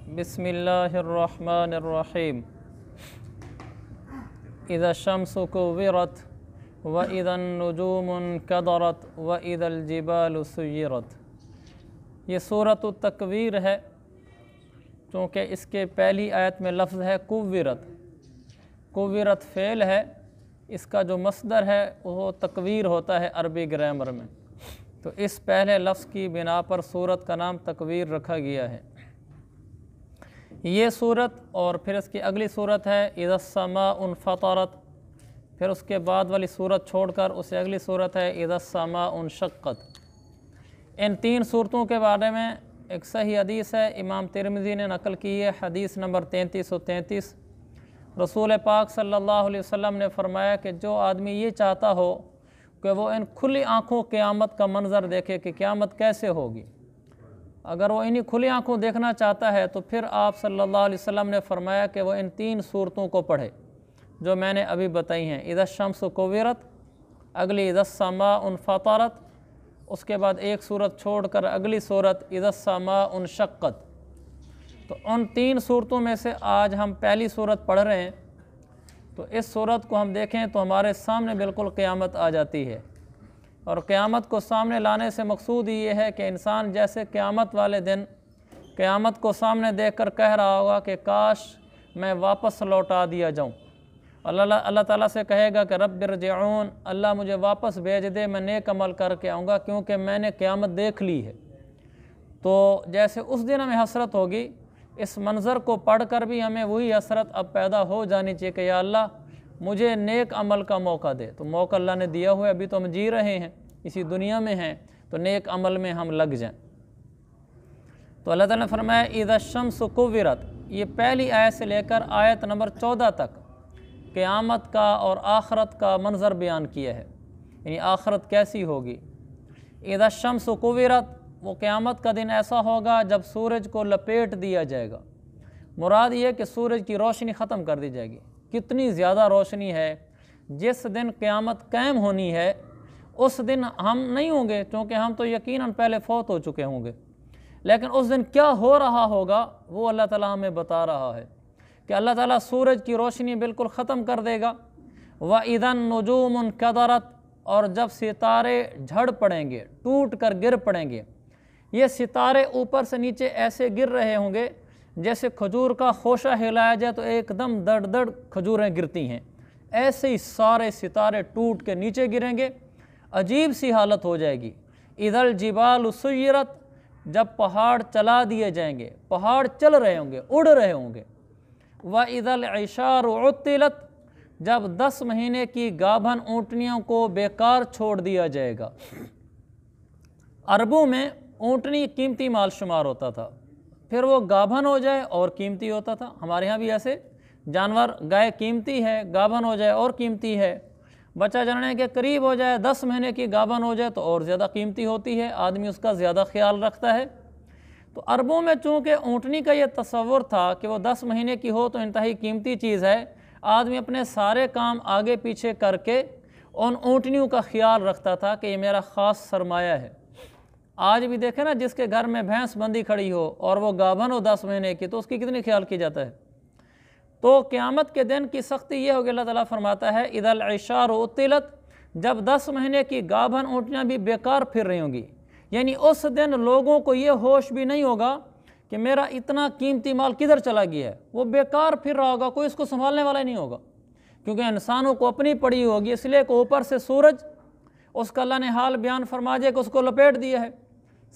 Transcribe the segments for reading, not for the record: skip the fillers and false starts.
बिस्मिल्लाहिर्रहमानिर्रहीम। इज़ा शम्सु कुव्विरत व इज़न नुजूमुन कदरत व इज़ल जिबालु सुय्यरत। ये सूरत तकवीर है, चूँकि इसके पहली आयत में लफ्ज़ है कुव्विरत। कुव्विरत फ़ेल है, इसका जो मस्दर है वो तकवीर होता है अरबी ग्रामर में। तो इस पहले लफ्ज़ की बिना पर सूरत का नाम तकवीर रखा गया है। ये सूरत और फिर इसकी अगली सूरत है इज़ा समाउन फ़तरत, फिर उसके बाद वाली सूरत छोड़कर उससे अगली सूरत है इज़ा समाउन शक्कत। इन तीन सूरतों के बारे में एक सही हदीस है, इमाम तिरमिज़ी ने नकल की है, हदीस नंबर 3333। रसूल पाक सल्लल्लाहु अलैहि वसल्लम ने फरमाया कि जो आदमी ये चाहता हो कि वो इन खुली आँखों क़यामत का मंज़र देखे कि क़यामत कैसे होगी, अगर वो इन्हीं खुली आँखों देखना चाहता है तो फिर आप सल्लल्लाहु अलैहि वसल्लम ने फरमाया कि वो इन तीन सूरतों को पढ़े जो मैंने अभी बताई हैं। इज़ा शम्सु कुव्विरत, अगली इज़ा समाउन फ़तरत, उसके बाद एक सूरत छोड़कर अगली सूरत इज़ा समाउन शक्कत। तो उन तीन सूरतों में से आज हम पहली सूरत पढ़ रहे हैं। तो इस सूरत को हम देखें तो हमारे सामने बिल्कुल क़यामत आ जाती है, और क़यामत को सामने लाने से मकसूद ये है कि इंसान जैसे क़यामत वाले दिन क़यामत को सामने देखकर कह रहा होगा कि काश मैं वापस लौटा दिया जाऊं। अल्लाह ताला से कहेगा कि रब्बिरजिऊन, अल्लाह मुझे वापस भेज दे, मैं नेक अमल करके आऊँगा क्योंकि मैंने क़यामत देख ली है। तो जैसे उस दिन हमें हसरत होगी, इस मंज़र को पढ़कर भी हमें वही हसरत अब पैदा हो जानी चाहिए कि या अल्लाह मुझे नेक अमल का मौका दे। तो मौका अल्लाह ने दिया हुआ है, अभी तो हम जी रहे हैं, इसी दुनिया में हैं, तो नेक अमल में हम लग जाएं। तो अल्लाह ताला ने फरमाया इज़ा शम्सु कुव्विरत, ये पहली आयत से लेकर आयत नंबर 14 तक क़यामत का और आखरत का मंज़र बयान किया है, यानी आखरत कैसी होगी। इज़ा शम्सु कुव्विरत, वो क़यामत का दिन ऐसा होगा जब सूरज को लपेट दिया जाएगा। मुराद ये कि सूरज की रोशनी ख़त्म कर दी जाएगी। कितनी ज़्यादा रोशनी है, जिस दिन क़यामत कायम होनी है उस दिन हम नहीं होंगे, क्योंकि हम तो यकीनन पहले फ़ौत हो चुके होंगे। लेकिन उस दिन क्या हो रहा होगा वो अल्लाह ताला हमें बता रहा है कि अल्लाह ताला सूरज की रोशनी बिल्कुल ख़त्म कर देगा। व इज़न नुजूमुन कदरत, और जब सितारे झड़ पड़ेंगे, टूट कर गिर पड़ेंगे। ये सितारे ऊपर से नीचे ऐसे गिर रहे होंगे जैसे खजूर का खोशा हिलाया जाए तो एकदम दड़ दड़ खजूरें गिरती हैं, ऐसे ही सारे सितारे टूट के नीचे गिरेंगे। अजीब सी हालत हो जाएगी। इज़ल जिबालु सुय्यरत, जब पहाड़ चला दिए जाएंगे, पहाड़ चल रहे होंगे, उड़ रहे होंगे। व इज़ल इशारु उत्तिलत, जब 10 महीने की गाभन ऊँटनियों को बेकार छोड़ दिया जाएगा। अरबों में ऊँटनी कीमती माल शुमार होता था, फिर वो गाभन हो जाए और कीमती होता था। हमारे यहाँ भी ऐसे जानवर, गाय कीमती है, गाभन हो जाए और कीमती है, बच्चा जनने के करीब हो जाए, 10 महीने की गाभन हो जाए तो और ज़्यादा कीमती होती है, आदमी उसका ज़्यादा ख्याल रखता है। तो अरबों में चूँकि ऊँटनी का ये तसव्वुर था कि वो 10 महीने की हो तो इंतहाई कीमती चीज़ है, आदमी अपने सारे काम आगे पीछे करके उन ऊँटनियों का ख्याल रखता था कि ये मेरा ख़ास सरमाया है। आज भी देखें ना, जिसके घर में भैंस बंदी खड़ी हो और वो गाभन हो 10 महीने की, तो उसकी कितनी ख्याल की जाता है। तो क़यामत के दिन की सख्ती ये होगी, अल्लाह ताला फरमाता है इज़ल इशारु उत्तिलत, जब 10 महीने की गाभन ऊँटनियाँ भी बेकार फिर रही होंगी। यानी उस दिन लोगों को ये होश भी नहीं होगा कि मेरा इतना कीमती माल किधर चला गया है, वो बेकार फिर रहा होगा, कोई इसको संभालने वाला ही नहीं होगा, क्योंकि इंसानों को अपनी पड़ी होगी। इसलिए कि ऊपर से सूरज, उसका अल्लाह ने हाल बयान फरमा दिया कि उसको लपेट दिया है,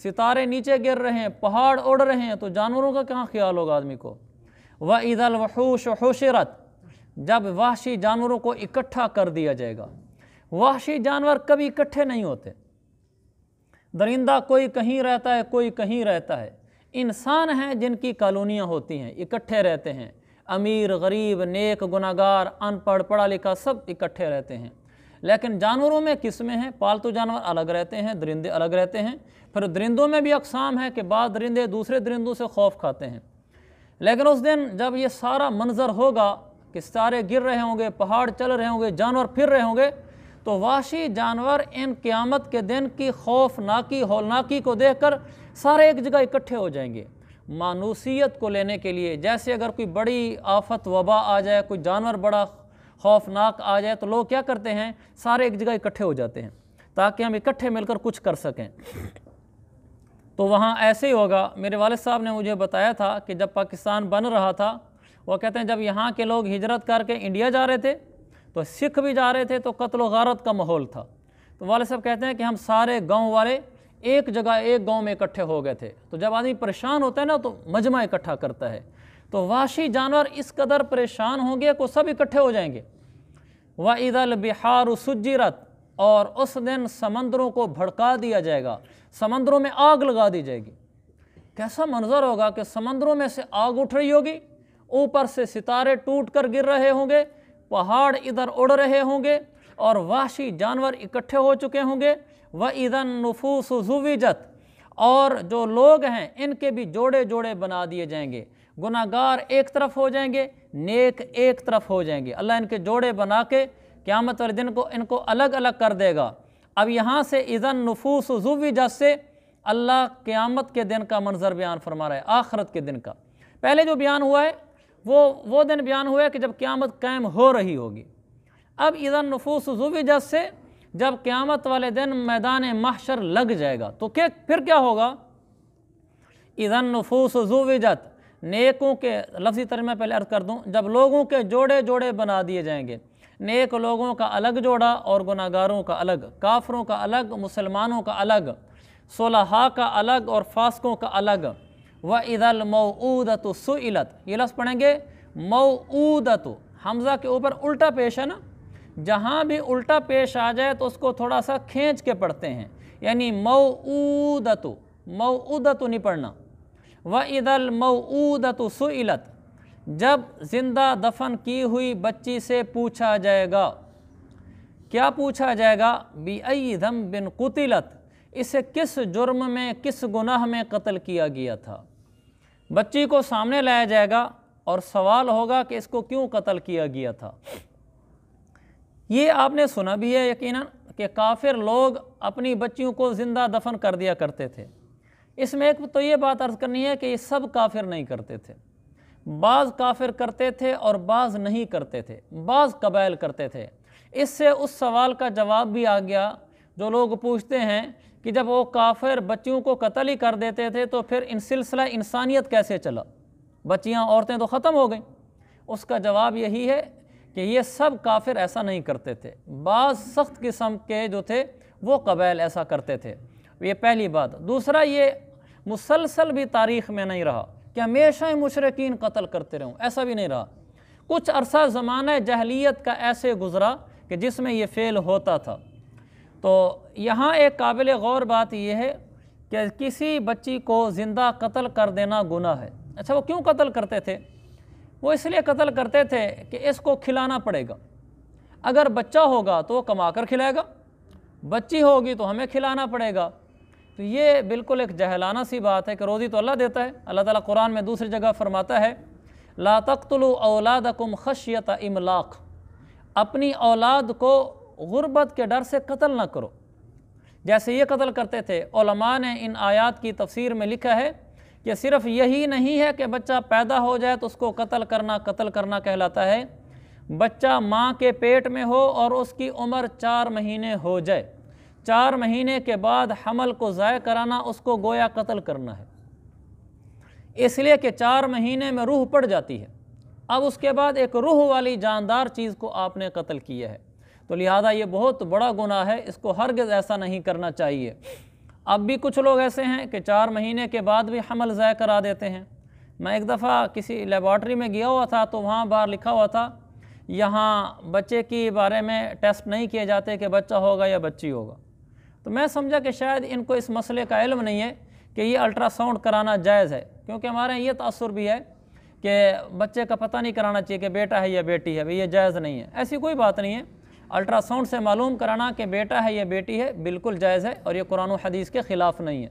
सितारे नीचे गिर रहे हैं, पहाड़ उड़ रहे हैं, तो जानवरों का कहाँ ख्याल होगा आदमी को। व इज़ल वहूश हुशिरत, जब वहशी जानवरों को इकट्ठा कर दिया जाएगा। वहशी जानवर कभी इकट्ठे नहीं होते, दरिंदा कोई कहीं रहता है, कोई कहीं रहता है। इंसान हैं जिनकी कॉलोनियाँ होती हैं, इकट्ठे रहते हैं, अमीर गरीब, नेक गुनाहगार, अनपढ़ पढ़ा लिखा, सब इकट्ठे रहते हैं। लेकिन जानवरों में किस्में हैं, पालतू जानवर अलग रहते हैं, दरिंदे अलग रहते हैं। फिर दरिंदों में भी अक़साम है कि बाद दरिंदे दूसरे दरिंदों से खौफ खाते हैं। लेकिन उस दिन जब ये सारा मंज़र होगा कि सारे गिर रहे होंगे, पहाड़ चल रहे होंगे, जानवर फिर रहे होंगे, तो वाशी जानवर इन क़यामत के दिन की खौफनाकी हौलनाकी को देखकर सारे एक जगह इकट्ठे हो जाएंगे। मानूसियत को लेने के लिए। जैसे अगर कोई बड़ी आफत वबा आ जाए, कोई जानवर बड़ा खौफनाक आ जाए, तो लोग क्या करते हैं, सारे एक जगह इकट्ठे हो जाते हैं ताकि हम इकट्ठे मिलकर कुछ कर सकें। तो वहाँ ऐसे ही होगा। मेरे वालिद साहब ने मुझे बताया था कि जब पाकिस्तान बन रहा था, वो कहते हैं जब यहाँ के लोग हिजरत करके इंडिया जा रहे थे तो सिख भी जा रहे थे, तो कत्ल व गारत का माहौल था। तो वालिद साहब कहते हैं कि हम सारे गांव वाले एक जगह एक गांव में इकट्ठे हो गए थे। तो जब आदमी परेशान होता है ना तो मजमा इकट्ठा करता है। तो वाशी जानवर इस कदर परेशान होंगे कि सब इकट्ठे हो जाएंगे। व इदल बिहार सुज्जिरत, और उस दिन समंदरों को भड़का दिया जाएगा, समंदरों में आग लगा दी जाएगी। कैसा मंजर होगा कि समंदरों में से आग उठ रही होगी, ऊपर से सितारे टूट कर गिर रहे होंगे, पहाड़ इधर उड़ रहे होंगे और वाशी जानवर इकट्ठे हो चुके होंगे। व इदन नुफूस ज़ुविजत, और जो लोग हैं इनके भी जोड़े जोड़े बना दिए जाएंगे। गुनाहगार एक तरफ हो जाएंगे, नेक एक तरफ हो जाएंगे। अल्लाह इनके जोड़े बना के क़यामत वाले दिन को इनको अलग अलग कर देगा। अब यहाँ से इदन नुफूस ज़ुविजत से अल्लाह क़यामत के दिन का मंजर बयान फरमा रहा है, आखरत के दिन का। पहले जो बयान हुआ है वो दिन बयान हुआ है कि जब क़यामत कायम हो रही होगी। अब इदन नुफूस ज़ुविजत से जब क़यामत वाले दिन मैदान महशर लग जाएगा तो फिर क्या होगा। इदन नुफूस ज़ुविजत, नेकों के लफ्ज़ी तर्जुमा पहले अर्ज़ कर दूँ, जब लोगों के जोड़े जोड़े बना दिए जाएंगे, नेक लोगों का अलग जोड़ा और गुनाहगारों का अलग, काफरों का अलग, मुसलमानों का अलग, सुलहा का अलग और फास्कों का अलग। व इदल मौऊदतु सुइलत, ये लफ्ज़ पढ़ेंगे मौऊदतु, हमज़ा के ऊपर उल्टा पेश है ना, जहाँ भी उल्टा पेश आ जाए तो उसको थोड़ा सा खींच के पढ़ते हैं, यानी मौऊदतु, मौऊदतु नहीं पढ़ना। व इदल मौऊदतु सुइलत, जब जिंदा दफन की हुई बच्ची से पूछा जाएगा, क्या पूछा जाएगा, बिअय्यि ज़ंबिन कुतिलत, इसे किस जुर्म में, किस गुनाह में कत्ल किया गया था। बच्ची को सामने लाया जाएगा और सवाल होगा कि इसको क्यों कत्ल किया गया था। ये आपने सुना भी है यकीनन कि काफिर लोग अपनी बच्चियों को ज़िंदा दफन कर दिया करते थे। इसमें एक तो ये बात अर्ज़ करनी है कि ये सब काफिर नहीं करते थे, बाज़ काफिर करते थे और बाज़ नहीं करते थे, बाज़ कबाइल करते थे। इससे उस सवाल का जवाब भी आ गया जो लोग पूछते हैं कि जब वो काफिर बच्चियों को कत्ल ही कर देते थे तो फिर इन सिलसिला इंसानियत कैसे चला, बच्चियां औरतें तो ख़त्म हो गईं। उसका जवाब यही है कि ये सब काफिर ऐसा नहीं करते थे, बाज़ सख्त किस्म के जो थे वो कबाइल ऐसा करते थे। ये पहली बात। दूसरा, ये मुसलसल भी तारीख़ में नहीं रहा कि हमेशा ही मुशरिकीन कत्ल करते रहूँ, ऐसा भी नहीं रहा। कुछ अरसा ज़माना जहलियत का ऐसे गुज़रा कि जिसमें ये फ़ेल होता था। तो यहाँ एक काबिल गौर बात यह है कि किसी बच्ची को ज़िंदा कत्ल कर देना गुनाह है। अच्छा, वो क्यों कत्ल करते थे? वो इसलिए कत्ल करते थे कि इसको खिलाना पड़ेगा। अगर बच्चा होगा तो वो कमा कर खिलाएगा, बच्ची होगी तो हमें खिलाना पड़ेगा। तो ये बिल्कुल एक जहलाना सी बात है कि रोज़ी तो अल्लाह देता है। अल्लाह ताला कुरान में दूसरी जगह फरमाता है, ला तक़्तुलू औलादकुम खश्यत इमलाक, अपनी औलाद को गुर्बत के डर से कत्ल ना करो, जैसे ये कत्ल करते थे। उलमा ने इन आयात की तफसीर में लिखा है कि सिर्फ यही नहीं है कि बच्चा पैदा हो जाए तो उसको कत्ल करना कहलाता है। बच्चा माँ के पेट में हो और उसकी उम्र 4 महीने हो जाए, 4 महीने के बाद हमल को ज़ाय कराना उसको गोया कत्ल करना है, इसलिए कि 4 महीने में रूह पड़ जाती है। अब उसके बाद एक रूह वाली जानदार चीज़ को आपने कत्ल किया है, तो लिहाजा ये बहुत बड़ा गुनाह है, इसको हरगिज़ ऐसा नहीं करना चाहिए। अब भी कुछ लोग ऐसे हैं कि 4 महीने के बाद भी हमल ज़ाय करा देते हैं। मैं एक दफ़ा किसी लेबॉर्ट्री में गया हुआ था तो वहाँ बाहर लिखा हुआ था, यहाँ बच्चे के बारे में टेस्ट नहीं किए जाते कि बच्चा होगा या बच्ची होगा। तो मैं समझा कि शायद इनको इस मसले का इल्म नहीं है कि ये अल्ट्रासाउंड कराना जायज़ है, क्योंकि हमारे यहाँ ये तासुर भी है कि बच्चे का पता नहीं कराना चाहिए कि बेटा है या बेटी है, भाई ये जायज़ नहीं है। ऐसी कोई बात नहीं है, अल्ट्रासाउंड से मालूम कराना कि बेटा है या बेटी है बिल्कुल जायज़ है और ये कुरान और हदीस के ख़िलाफ़ नहीं है।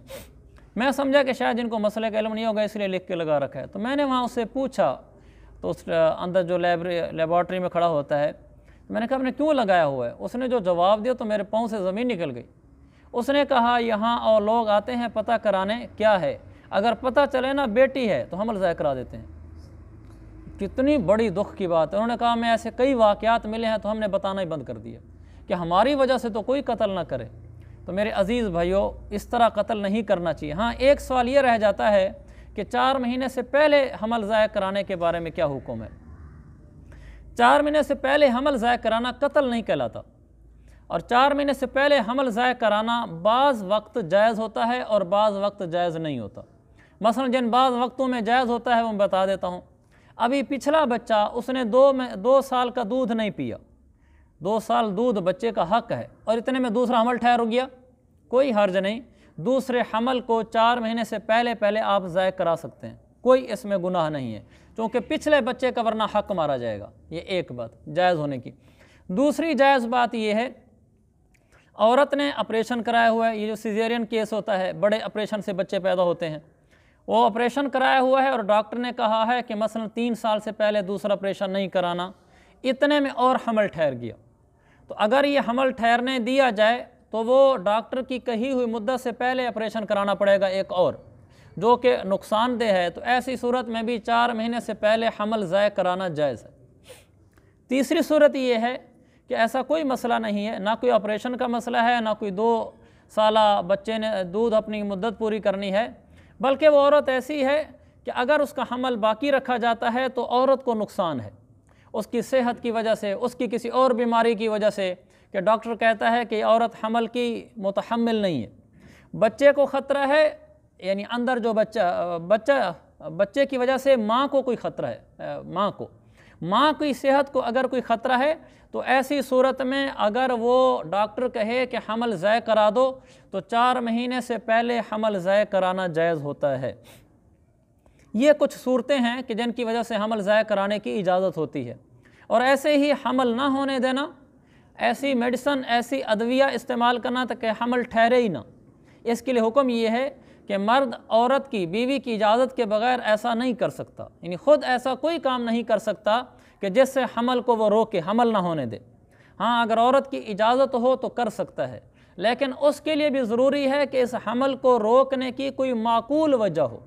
मैं समझा कि शायद इनको मसले का इल्म नहीं होगा इसलिए लिख के लगा रखा है। तो मैंने वहाँ उससे पूछा, तो उस अंदर जो लेबॉर्ट्री में खड़ा होता है, मैंने कहा आपने क्यों लगाया हुआ है? उसने जो जवाब दिया तो मेरे पाँव से ज़मीन निकल गई। उसने कहा यहाँ और लोग आते हैं पता कराने क्या है, اگر پتہ چلے نا بیٹی ہے تو حمل ضائع کرا دیتے ہیں۔ کتنی بڑی دکھ کی بات ہے۔ انہوں نے کہا میں ایسے کئی واقعات ملے ہیں تو ہم نے بتانا ہی بند کر دیا کہ ہماری وجہ سے تو کوئی قتل نہ کرے۔ تو میرے عزیز بھائیو، اس طرح قتل نہیں کرنا چاہیے۔ ہاں ایک سوال یہ رہ جاتا ہے کہ 4 مہینے سے پہلے حمل ضائع کرانے کے بارے میں کیا حکم ہے؟ 4 مہینے سے پہلے حمل ضائع کرانا قتل نہیں کہلاتا، اور 4 مہینے سے پہلے حمل ضائع کرانا بعض وقت جائز ہوتا ہے اور بعض وقت جائز نہیں ہوتا۔ مثلا جن بعض وقتوں میں جائز ہوتا ہے وہ میں بتا دیتا ہوں۔ ابھی پچھلا بچہ اس نے 2 سال کا دودھ نہیں پیا، 2 سال دودھ بچے کا حق ہے، اور اتنے میں دوسرا حمل ٹھہر ہو گیا، کوئی حرج نہیں، دوسرے حمل کو 4 مہینے سے پہلے آپ ضائع کرا سکتے ہیں، کوئی اس میں گناہ نہیں ہے، کیونکہ پچھلے بچے کا ورنہ حق مارا جائے گا۔ یہ ایک بات جائز ہونے کی۔ دوسری جائز بات یہ ہے، عورت نے آپریشن کرایا ہوا ہے، یہ جو سیزیرین کیس ہوتا ہے، بڑے آپریشن سے بچے پیدا ہوتے ہیں، وہ آپریشن کرایا ہوا ہے اور ڈاکٹر نے کہا ہے کہ مثلا 3 سال سے پہلے دوسرا آپریشن نہیں کرانا، اتنے میں اور حمل ٹھہر گیا، تو اگر یہ حمل ٹھہرنے دیا جائے تو وہ ڈاکٹر کی کہی ہوئی مدت سے پہلے آپریشن کرانا پڑے گا ایک اور، جو کہ نقصان دہ ہے۔ تو ایسی صورت میں بھی 4 مہینے سے پہلے حمل ضائع کرانا جائز ہے۔ تیسری صورت یہ ہے کہ ایسا کوئی مسئلہ نہیں ہے، نہ کوئی آپریشن کا مسئلہ ہے، نہ کوئی 2 سالہ بچے نے دودھ اپنی مدت پوری کرنی ہے، بلکہ وہ عورت ایسی ہے کہ اگر اس کا حمل باقی رکھا جاتا ہے تو عورت کو نقصان ہے، اس کی صحت کی وجہ سے، اس کی کسی اور بیماری کی وجہ سے، کہ ڈاکٹر کہتا ہے کہ یہ عورت حمل کی متحمل نہیں ہے، بچے کو خطرہ ہے، یعنی اندر جو بچے کی وجہ سے ماں کو کوئی خطرہ ہے، ماں کی صحت کو اگر کوئی خطرہ ہے، تو ایسی صورت میں اگر وہ ڈاکٹر کہے کہ حمل ضائع کرا دو تو 4 مہینے سے پہلے حمل ضائع کرانا جائز ہوتا ہے۔ یہ کچھ صورتیں ہیں کہ جن کی وجہ سے حمل ضائع کرانے کی اجازت ہوتی ہے، اور ایسے ہی حمل نہ ہونے دینا، ایسی میڈیسن، ایسی ادویہ استعمال کرنا تاکہ حمل ٹھہرے ہی نہ، اس کے لیے حکم یہ ہے کہ مرد عورت کی، بیوی کی اجازت کے بغیر ایسا نہیں کر سکتا، یعنی خود ایسا کوئی کام نہیں کر سکتا کہ جس سے حمل کو وہ روکے، حمل نہ ہونے دے۔ ہاں اگر عورت کی اجازت ہو تو کر سکتا ہے، لیکن اس کے لیے بھی ضروری ہے کہ اس حمل کو روکنے کی کوئی معقول وجہ ہو۔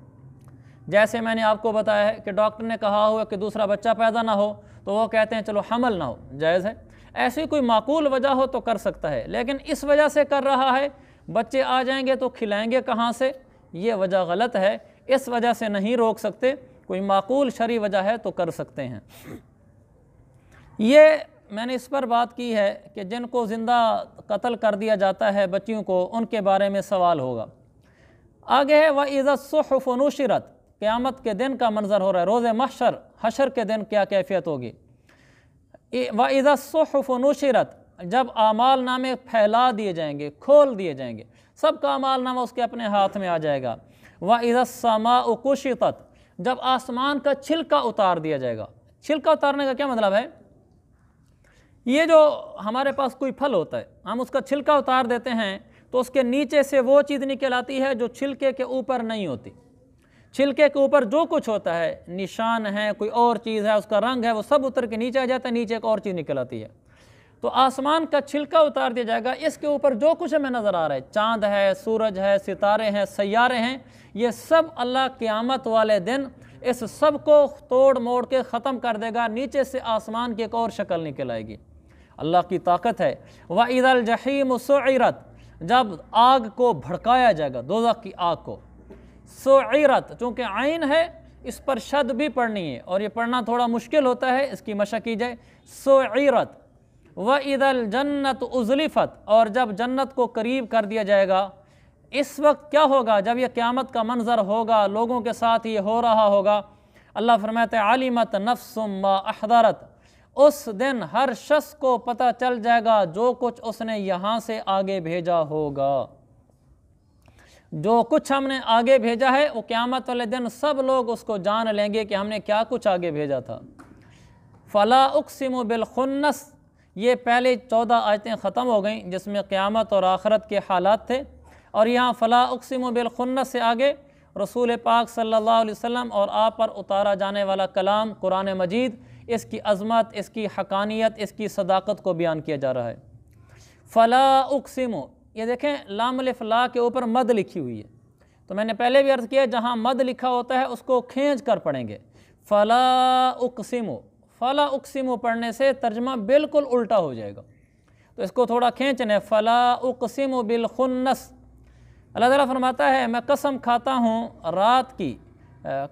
جیسے میں نے آپ کو بتایا ہے کہ ڈاکٹر نے کہا ہوا کہ دوسرا بچہ پیدا نہ ہو، تو وہ کہتے ہیں چلو حمل نہ ہو، جائز ہے۔ ایسی کوئی معقول وجہ ہو تو کر سکتا ہے، لیکن اس وجہ سے کر رہا ہے بچے آ جائیں گے تو کھلائیں گے کہاں سے، یہ وجہ غلط ہے، اس وجہ سے نہیں روک سکتے، کوئی معقول شرعی وجہ ہے تو کر سکتے ہیں۔ یہ میں نے اس پر بات کی ہے کہ جن کو زندہ قتل کر دیا جاتا ہے بچیوں کو، ان کے بارے میں سوال ہوگا۔ آگے ہے وَإِذَا الصُّحُفُ نُشِرَتْ، قیامت کے دن کا منظر ہو رہا ہے، روز محشر، حشر کے دن کیا کیفیت ہوگی۔ وَإِذَا الصُّحُفُ نُشِرَتْ، جب اعمال نامے پھیلا دیے جائیں گے، کھول دیے جائیں گے، سب کا اعمال نامہ اس کے اپنے ہاتھ میں آ جائے گا۔ وَإِذَا السَّمَاءُ كُشِطَتْ، جب آسمان کا چھلکا اتار دیا جائے گا۔ چھلکا اتارنے کا کیا مطلب ہے؟ یہ جو ہمارے پاس کوئی پھل ہوتا ہے، ہم اس کا چھلکا اتار دیتے ہیں تو اس کے نیچے سے وہ چیز نکل آتی ہے جو چھلکے کے اوپر نہیں ہوتی۔ چھلکے کے اوپر جو کچھ ہوتا ہے، نشان ہے، کوئی اور چیز ہے، اس کا رنگ ہے، وہ سب اتر کے نیچے آ جاتا ہے، نیچے ایک اور چیز نکل آتی ہے۔ تو آسمان کا چھلکا اتار دیا جائے گا، اس کے اوپر جو کچھ ہمیں نظر آ رہا ہے، چاند ہے، سورج ہے، ستارے ہیں، سیارے ہیں، یہ سب اللہ قیامت والے دن اس سب کو توڑ موڑ کے ختم کر دے گا، نیچے سے آسمان کی ایک اور شکل نکل آئے گی۔ اللہ کی طاقت ہے۔ وَإِذَا الْجَحِيمُ سُعِّرَتْ، جب آگ کو بھڑکایا جائے گا، دوزخ کی آگ کو۔ سُعِّرَتْ، چونکہ عین ہے اس پر شد بھی پڑھنی ہے اور یہ پڑھنا تھوڑا مشکل ہوتا ہے، اس کی مشق کی جائے۔ سُعِّرَتْ وَإِذَا الْجَنَّةُ أُزْلِفَتْ، اور جب جنت کو قریب کر دیا جائے گا۔ اس وقت کیا ہوگا جب یہ قیامت کا منظر ہوگا، لوگوں کے ساتھ یہ ہو رہا ہوگا؟ اللہ فرماتے ہیں عَلِمَتْ نَفْسٌ مَا أَحْضَرَتْ، اس دن ہر شخص کو پتہ چل جائے گا جو کچھ اس نے یہاں سے آگے بھیجا ہوگا۔ جو کچھ ہم نے آگے بھیجا ہے وہ قیامت والے دن سب لوگ اس کو جان لیں گے کہ ہم نے کیا کچھ آگے بھیجا تھا۔ فَلَا أُقْسِمُ بِالْخُنَّسِ، یہ پہلے 14 آیتیں ختم ہو گئیں جس میں قیامت اور آخرت کے حالات تھے، اور یہاں فَلَا أُقْسِمُ بِالْخُنَّسِ سے آگے رسول پاک صلی اللہ علیہ وسلم اور آپ پر اتارا جانے والا کلام قرآن مجید، اس کی عظمت، اس کی حقانیت، اس کی صداقت کو بیان کیا جا رہا ہے۔ فَلَا أُقْسِمُ، یہ دیکھیں لام الف لا کے اوپر مد لکھی ہوئی ہے، تو میں نے پہلے بھی عرض کیا جہاں مد لکھا ہوتا ہے اس کو کھینچ کر پڑھیں گے۔ فلا اقسم، فلا اقسم پڑھنے سے ترجمہ بالکل الٹا ہو جائے گا، تو اس کو تھوڑا کھینچنا ہے۔ فلا اقسم بالخنس، اللہ تعالیٰ فرماتا ہے میں قسم کھاتا ہوں رات کی،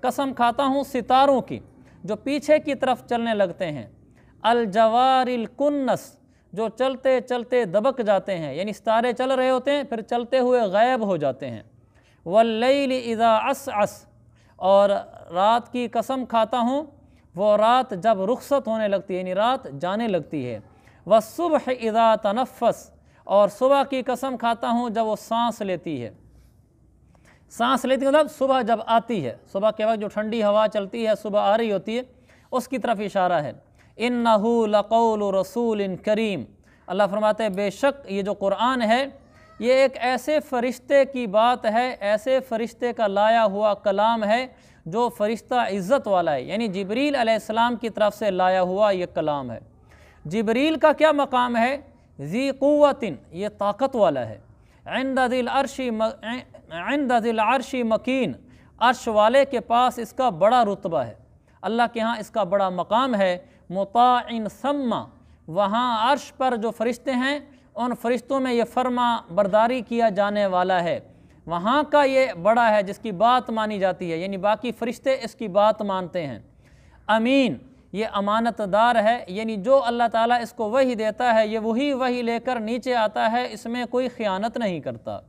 قسم کھاتا ہوں ستاروں کی جو پیچھے کی طرف چلنے لگتے ہیں، الجوار الکنس جو چلتے چلتے دبک جاتے ہیں، یعنی ستارے چل رہے ہوتے ہیں پھر چلتے ہوئے غائب ہو جاتے ہیں۔ واللیل اذا عسعس، اور رات کی قسم کھاتا ہوں وہ رات جب رخصت ہونے لگتی ہے، یعنی رات جانے لگتی ہے۔ والصبح اذا تنفس، اور صبح کی قسم کھاتا ہوں جب وہ سانس لیتی ہے۔ سانس لیتی مطلب صبح جب آتی ہے، صبح کے وقت جو ٹھنڈی ہوا چلتی ہے، صبح آ رہی ہوتی ہے، اس کی طرف اشارہ ہے۔ اِنَّهُ لَقَوْلُ رَسُولٍ کریم، اللہ فرماتے ہیں بے شک یہ جو قرآن ہے یہ ایک ایسے فرشتے کی بات ہے، ایسے فرشتے کا لایا ہوا کلام ہے جو فرشتہ عزت والا ہے، یعنی جبریل علیہ السلام کی طرف سے لایا ہوا یہ کلام ہے۔ جبریل کا کیا مقام ہے؟ ذی قوت، یہ طاقت والا ہے۔ عند ذی العرش مکین، عرش والے کے پاس اس کا بڑا رتبہ ہے، اللہ کے ہاں اس کا بڑا مقام ہے۔ مطاع ثم، وہاں عرش پر جو فرشتے ہیں ان فرشتوں میں یہ فرما برداری کیا جانے والا ہے، وہاں کا یہ بڑا ہے جس کی بات مانی جاتی ہے، یعنی باقی فرشتے اس کی بات مانتے ہیں۔ امین، یہ امانت دار ہے، یعنی جو اللہ تعالیٰ اس کو وحی دیتا ہے یہ وہی وحی لے کر نیچے آتا ہے، اس میں کوئی خیانت نہیں کرتا۔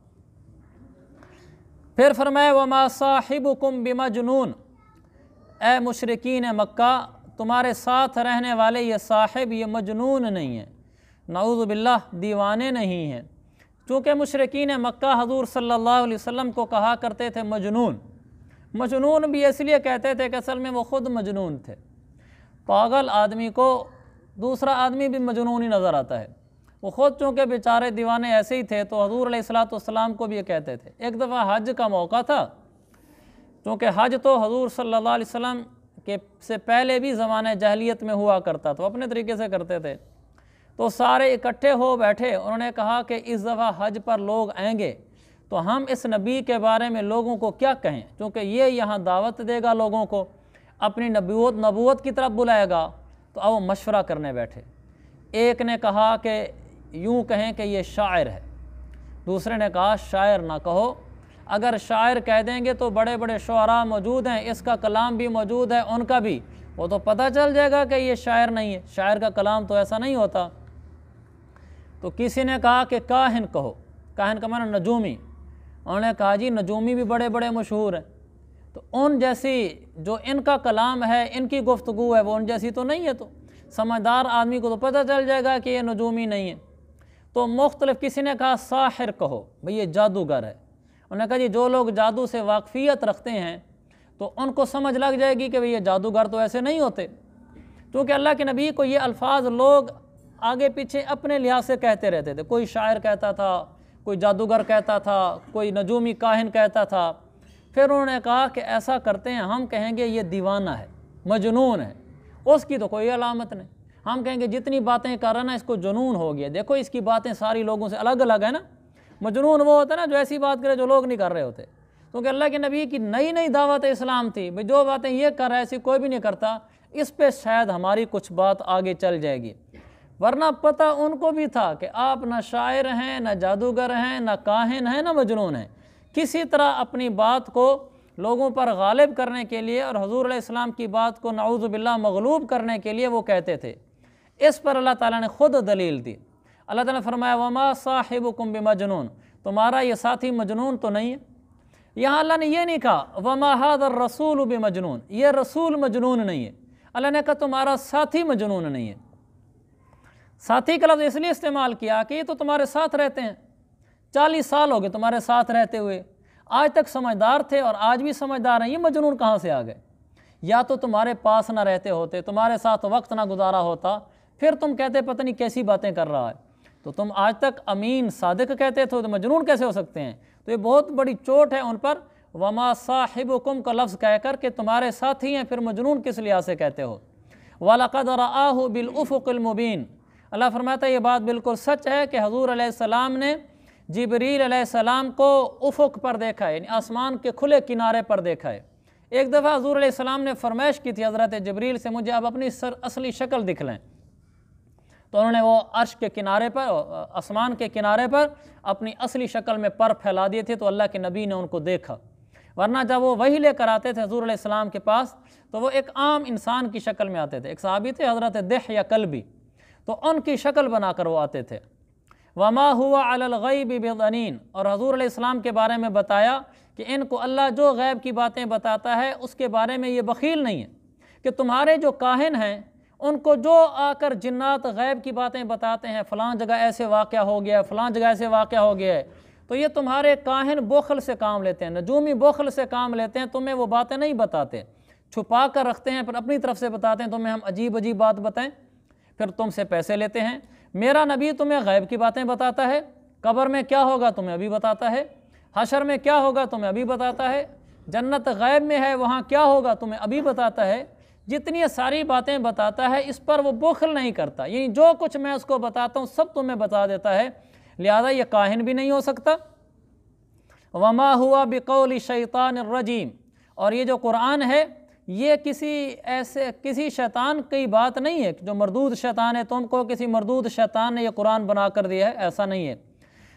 پھر فرمایا وما صاحبکم بمجنون، اے مشرکین مکہ تمہارے ساتھ رہنے والے یہ صاحب یہ مجنون نہیں ہے، نعوذ باللہ دیوانے نہیں ہیں۔ چونکہ مشرکین مکہ حضور صلی اللہ علیہ وسلم کو کہا کرتے تھے مجنون، مجنون بھی اس لیے کہتے تھے کہ اصل میں وہ خود مجنون تھے۔ پاگل آدمی کو دوسرا آدمی بھی مجنون ہی نظر آتا ہے، وہ خود چونکہ بیچارے دیوانے ایسے ہی تھے تو حضور علیہ السلام کو بھی یہ کہتے تھے۔ ایک دفعہ حج کا موقع تھا، چونکہ حج تو حضور صلی اللہ علیہ وسلم کے سے پہلے بھی زمانہ جاہلیت میں ہوا کرتا تھا، اپنے طریقے سے کرتے تھے، تو سارے اکٹھے ہو بیٹھے، انہوں نے کہا کہ اس دفعہ حج پر لوگ آئیں گے تو ہم اس نبی کے بارے میں لوگوں کو کیا کہیں، چونکہ یہ یہاں دعوت دے گا لوگوں کو، اپنی نبوت کی طرف بلائے گا، تو اب وہ مشورہ کرنے بیٹھے۔ ایک نے کہا کہ یوں کہیں کہ یہ شاعر ہے، دوسرے نے کہا شاعر نہ کہو، اگر شاعر کہہ دیں گے تو بڑے بڑے شعراء موجود ہیں، اس کا کلام بھی موجود ہے ان کا بھی، وہ تو پتہ چل جائے گا کہ یہ شاعر نہیں ہے، شاعر کا کلام تو ایسا نہیں ہوتا۔ تو کسی نے کہا کہ کاہن کہو، کاہن کا معنی نجومی، انہوں نے کہا جی نجومی بھی بڑے بڑے مشہور ہیں، تو ان جیسی جو ان کا کلام ہے ان کی گفتگو ہے وہ ان جیسی تو نہیں ہے، تو سمجھدار آدمی کو تو پتہ چل جائے گا کہ یہ نجومی نہیں ہے۔ تو مختلف، کسی نے کہا ساحر کہو، بھئی یہ جادوگر ہے، انہوں نے کہا جی جو لوگ جادو سے واقفیت رکھتے ہیں تو ان کو سمجھ لگ جائے گی کہ بھئی یہ جادوگر تو ایسے نہیں ہوتے، کیونکہ اللہ کے نبی کو یہ الفاظ لوگ آگے پیچھے اپنے لحاظ سے کہتے رہتے تھے، کوئی شاعر کہتا تھا، کوئی جادوگر کہتا تھا، کوئی نجومی کاہن کہتا تھا۔ پھر انہوں نے کہا کہ ایسا کرتے ہیں، ہم کہیں گے یہ دیوانہ ہے، مجنون ہے، اس کی تو کوئی علامت نہیں، ہم کہیں گے جتنی باتیں کر رہا نا اس کو جنون ہو گیا، دیکھو اس کی باتیں ساری لوگوں سے الگ الگ ہے نا۔ مجنون وہ ہوتا ہے نا جو ایسی بات کرے جو لوگ نہیں کر رہے ہوتے، کیونکہ اللہ کے نبی کی نئی نئی دعوت اسلام تھی، بھئی جو باتیں یہ کر رہا ہے ایسی کوئی بھی نہیں کرتا، اس پہ شاید ہماری کچھ بات آگے چل جائے گی، ورنہ پتہ ان کو بھی تھا کہ آپ نہ شاعر ہیں، نہ جادوگر ہیں، نہ کاہن ہیں، نہ مجنون ہیں، کسی طرح اپنی بات کو لوگوں پر غالب کرنے کے لیے اور حضور علیہ السلام کی بات کو نعوذ باللہ مغلوب کرنے کے لیے وہ کہتے تھے۔ اس پر اللہ تعالیٰ نے خود دلیل دی، اللہ تعالیٰ نے فرمایا وما صاحبکم بمجنون، تمہارا یہ ساتھی مجنون تو نہیں ہے۔ یہاں اللہ نے یہ نہیں کہا وما ھذا الرسول بمجنون، یہ رسول مجنون نہیں ہے، اللہ نے کہا تمہارا ساتھی مجنون نہیں ہے۔ ساتھی کا لفظ اس لیے استعمال کیا کہ یہ تو تمہارے ساتھ رہتے ہیں، 40 سال ہو گئے تمہارے ساتھ رہتے ہوئے، آج تک سمجھدار تھے اور آج بھی سمجھدار ہیں، یہ مجنون کہاں سے آ گئے؟ یا تو تمہارے پاس نہ رہتے ہوتے، تمہارے ساتھ وقت نہ گزارا ہوتا، پھر تم کہتے پتہ نہیں کیسی باتیں کر رہا ہے، تو تم آج تک امین صادق کہتے تھے تو مجنون کیسے ہو سکتے ہیں؟ تو یہ بہت بڑی چوٹ ہے ان پر، وما صاحبکم کا لفظ کہہ کر کہ تمہارے ساتھی ہیں، پھر مجنون کس لحاظ سے کہتے ہو؟ وَلَقَدْ رَآهُ بِالْأُفُقِ الْمُبِينِ، اللہ فرماتا ہے یہ بات بالکل سچ ہے کہ حضور علیہ السلام نے जिब्रील अलैहिस्सलाम को उफ़ुक़ पर देखा है, यानी आसमान के खुले किनारे पर देखा है। एक दफ़ा हुज़ूर अलैहिस्सलाम ने फरमाइश की थी हज़रत जिब्रील से, मुझे अब अपनी असली शक्ल दिखलाएं। तो उन्होंने वो अर्श के किनारे पर, आसमान के किनारे पर अपनी असली शक्ल में पर फैला दिए थे, तो अल्लाह के नबी ने उनको देखा। वरना जब वो वही लेकर आते थे हुज़ूर अलैहिस्सलाम के पास, तो वो एक आम इंसान की शक्ल में आते थे। एक सहाबी थे हज़रत दिह्या कल्बी, तो उनकी शक्ल बनाकर वो आते थे। वमा हुआ अलल गैबि बिज़नीन, और हुज़ूर अलैहिस्सलाम के बारे में बताया कि इनको अल्लाह जो गैब की बातें बताता है उसके बारे में ये बखील नहीं है कि तुम्हारे जो काहिन हैं उनको जो आकर जिन्नात गैब की बातें बताते हैं, फ़लाँ जगह ऐसे वाक़या हो गया है, फ़लाँ जगह ऐसे वाक़या हो गया है, तो ये तुम्हारे काहिन बोखल से काम लेते हैं, नजूमी बोखल से काम लेते हैं, तुम्हें वो बातें नहीं बताते, छुपा कर रखते हैं, फिर अपनी तरफ से बताते हैं तुम्हें हम अजीब अजीब बात बताएं, फिर तुमसे पैसे लेते हैं। मेरा नबी तुम्हें गैब की बातें बताता है, कब्र में क्या होगा तुम्हें अभी बताता है, हशर में क्या होगा तुम्हें अभी बताता है, जन्नत गैब में है वहाँ क्या होगा तुम्हें अभी बताता है। जितनी सारी बातें बताता है इस पर वो बोखल नहीं करता, यानी जो कुछ मैं उसको बताता हूँ सब तुम्हें बता देता है, लिहाजा ये काहिन भी नहीं हो सकता। वमा हुआ बिकौली शैतान रजीम, और ये जो कुरान है ये किसी शैतान की बात नहीं है जो मरदूद शैतान है, तुमको किसी मरदूद शैतान ने ये कुरान बना कर दिया है, ऐसा नहीं है।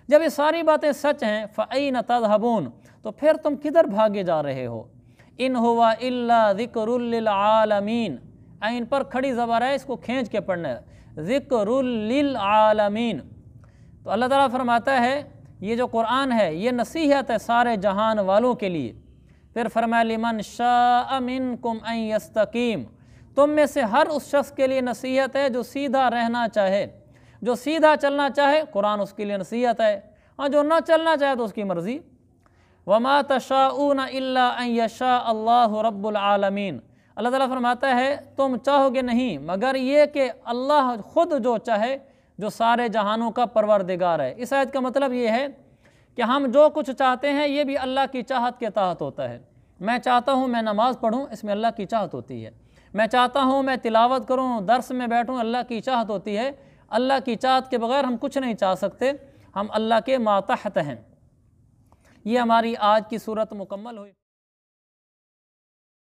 जब ये सारी बातें सच हैं फ़अयन तज़हबून, तो फिर तुम किधर भागे जा रहे हो। इन हुवा इल्ला ज़िक्रुल लिल आलमीन, इन पर खड़ी ज़बर है, इसको खींच के पढ़ना है, ज़िक्रुल लिल आलमीन। तो अल्लाह ताला फरमाता है ये जो कुरान है ये नसीहत है सारे जहान वालों के लिए। फिर फरमाया लिमन शाअ मिनकुम अन यस्तकीम, तुम में से हर उस शख्स के लिए नसीहत है जो सीधा रहना चाहे, जो सीधा चलना चाहे कुरान उसके लिए नसीहत है, और जो ना चलना चाहे तो उसकी मर्ज़ी। वमा तशाऊन इल्ला अन यशा अल्लाहु रब्बुल आलमीन, अल्लाह ताला फरमाता है तुम चाहोगे नहीं मगर ये कि अल्लाह खुद जो चाहे, जो सारे जहानों का परवरदिगार है। इस आयत का मतलब ये है कि हम जो कुछ चाहते हैं ये भी अल्लाह की चाहत के तहत होता है। मैं चाहता हूँ मैं नमाज़ पढ़ूँ, इसमें अल्लाह की चाहत होती है। मैं चाहता हूँ मैं तिलावत करूँ, दर्स में बैठूँ, अल्लाह की चाहत होती है। अल्लाह की चाहत के बगैर हम कुछ नहीं चाह सकते, हम अल्लाह के मातहत हैं। ये हमारी आज की सूरत मुकम्मल हुई।